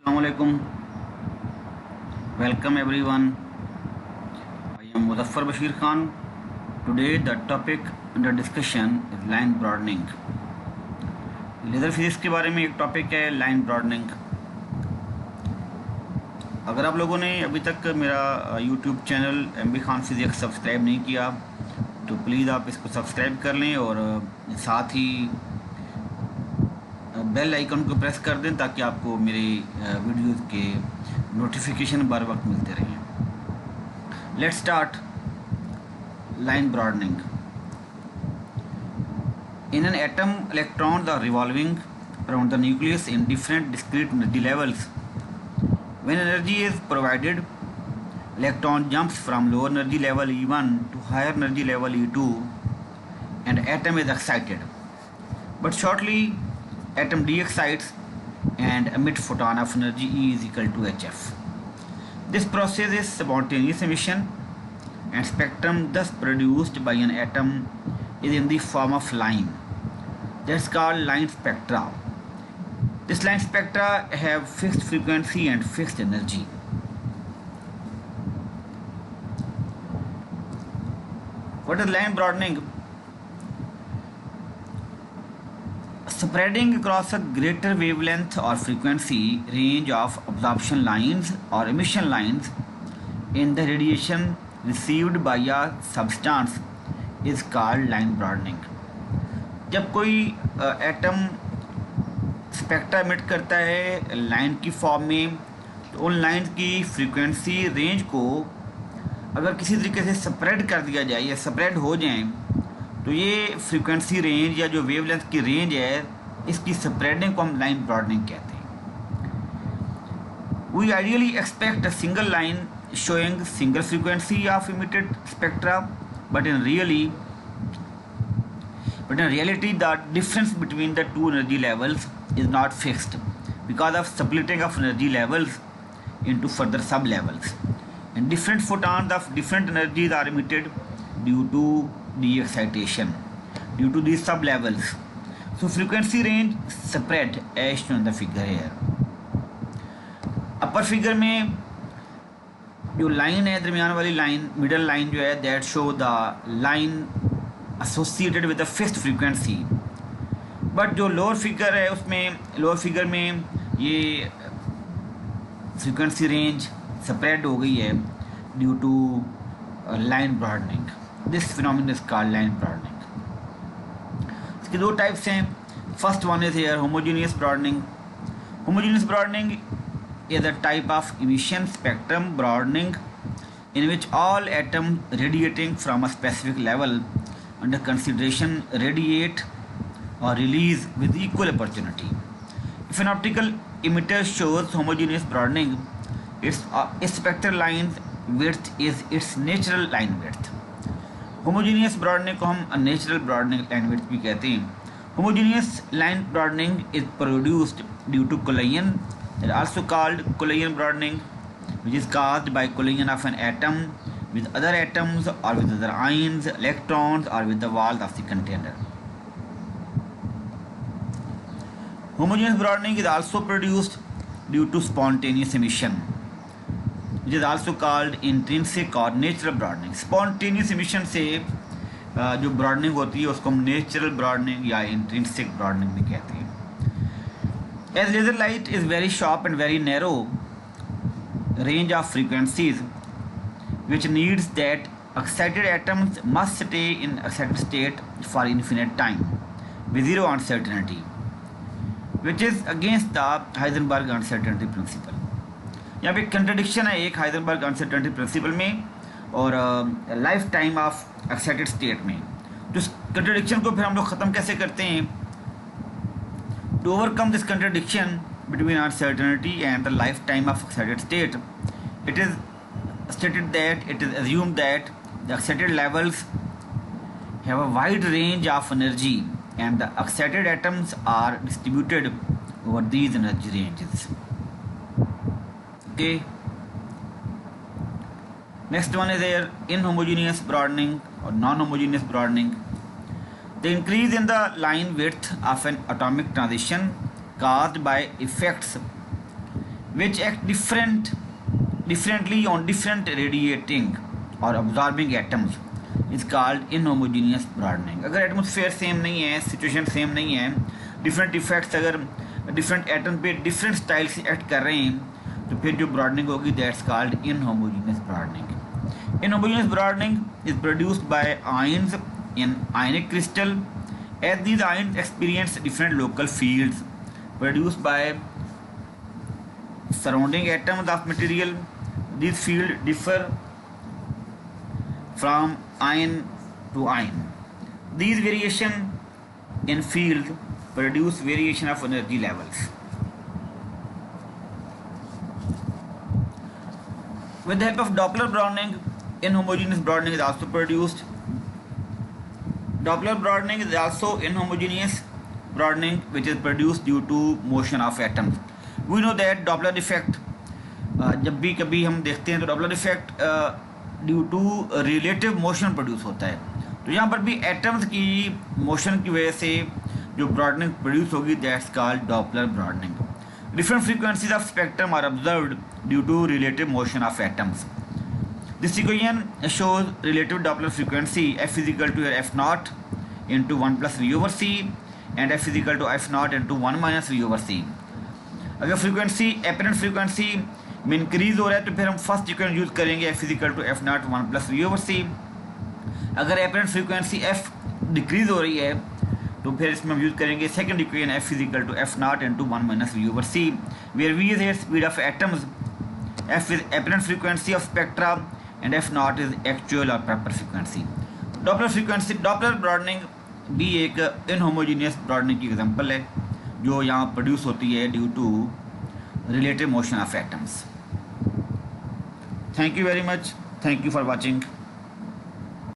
Assalamualaikum. Welcome everyone. I am Muzaffar Bashir Khan. Today the topic under discussion is line broadening. Laser physics के बारे में एक topic है line broadening. अगर आप लोगों ने अभी तक मेरा YouTube channel MB Khan physics subscribe नहीं किया तो प्लीज़ आप इसको सब्सक्राइब कर लें और साथ ही बेल आइकन को प्रेस कर दें ताकि आपको मेरे वीडियोस के नोटिफिकेशन बर वक्त मिलते रहें. Let's start line broadening. In an atom, electrons are revolving around the nucleus in different discrete energy levels. When energy is provided, electron jumps from lower energy level E1 to higher energy level E2 and atom is excited. But shortly, atom de-excites and emits photon of energy E is equal to hf. This process is spontaneous emission and spectrum thus produced by an atom is in the form of line. That's called line spectra. This line spectra have fixed frequency and fixed energy. What is line broadening? Spreading across a greater wavelength or frequency range of absorption lines or emission lines in the radiation received by a substance is called line broadening. जब कोई atom spectra emit करता है line की form में तो उन line की frequency range को अगर किसी तरीके से स्प्रेड कर दिया जाए या स्प्रेड हो जाए तो ये फ्रीक्वेंसी रेंज या जो वेवलेंथ की रेंज है इसकी स्प्रेडिंग को हम लाइन ब्रॉडनिंग कहते हैं. We ideally expect a single line showing single frequency of emitted spectra, but in reality the difference between the two energy levels is not fixed because of splitting of energy levels into further sub levels, and different photons of different energies are emitted due to de-excitation due to these sub levels. So frequency range spread as shown in the figure here. upper figure में जो line है दरमियान वाली line middle line जो है that show the line associated with the fixed frequency. But जो lower figure है उसमें लोअर फिगर में ये फ्रीक्वेंसी रेंज स्प्रेड हो गई है due to line broadening. This phenomenon is called line broadening. इसके दो टाइप्स हैं. First one is here homogeneous broadening. Homogeneous broadening is a type of emission spectrum broadening in which all atoms radiating from a specific level under consideration radiate or release with equal opportunity. If an optical emitter shows homogeneous broadening, its spectral line width is its natural line width. Homogeneous broadening को हम unnatural broadening line width भी कहते हैं. Homogeneous line broadening is produced due to collision, they are also called collision broadening, which is caused by collision of an atom with other atoms or with other ions, electrons, or with the walls of the container. Homogeneous broadening is also produced due to spontaneous emission, which is also called intrinsic or natural broadening. Spontaneous emission से जो broadening होती है उसको हम natural broadening या intrinsic broadening भी कहते हैं. As laser light is very sharp and very narrow range of frequencies which needs that excited atoms must stay in excited state for infinite time with zero uncertainty, which is against the Heisenberg uncertainty principle. यहाँ पे contradiction है एक Heisenberg uncertainty principle में और life time of excited state में. तो इस contradiction को फिर हम लोग ख़त्म कैसे करते हैं? To overcome this contradiction between uncertainty and the lifetime of excited state, it is stated that it is assumed that the excited levels have a wide range of energy and the excited atoms are distributed over these energy ranges. Okay. Next one is here inhomogeneous broadening or non-homogeneous broadening. The increase in the line width of an atomic transition caused by effects which act differently on different radiating or absorbing atoms is called inhomogeneous broadening. अगर atmosphere same नहीं है, situation same नहीं है, different effects अगर different atom पे different style से act कर रहे हैं, तो फिर जो ब्रॉडनिंग होगी that's called inhomogeneous broadening. Inhomogeneous broadening is produced by ions in ionic crystal, as these ions experience different local fields produced by surrounding atoms of material. These fields differ from ion to ion. These variation in field produce variation of energy levels. With the help of Doppler broadening, inhomogeneous broadening is also produced. Doppler broadening is also inhomogeneous broadening, which is produced due to motion of atoms. We know that Doppler effect, जब भी कभी हम देखते हैं तो Doppler effect due to relative motion produce होता है. तो यहाँ पर भी एटम्स की मोशन की वजह से जो ब्रॉडनिंग प्रोड्यूस होगी that's called Doppler broadening. Different frequencies of spectrum are observed due to relative motion of atoms. This equation shows relative Doppler frequency f is equal to your f naught into 1 plus v over c and f is equal to f naught into 1 minus v over c. अगर frequency apparent frequency में increase हो रहा है तो फिर हम first equation use करेंगे f is equal to f naught 1 plus v over c. अगर एपरेंट फ्रीक्वेंसी f डिक्रीज हो रही है तो फिर इसमें हम यूज करेंगे second equation f is equal to f naught into 1 minus v over c, where v is the speed of atoms, f is apparent frequency of spectra and f naught is actual or proper frequency. Doppler broadening भी एक inhomogeneous broadening की example है जो यहाँ produce होती है due to relative motion of atoms. Thank you very much. Thank you for watching.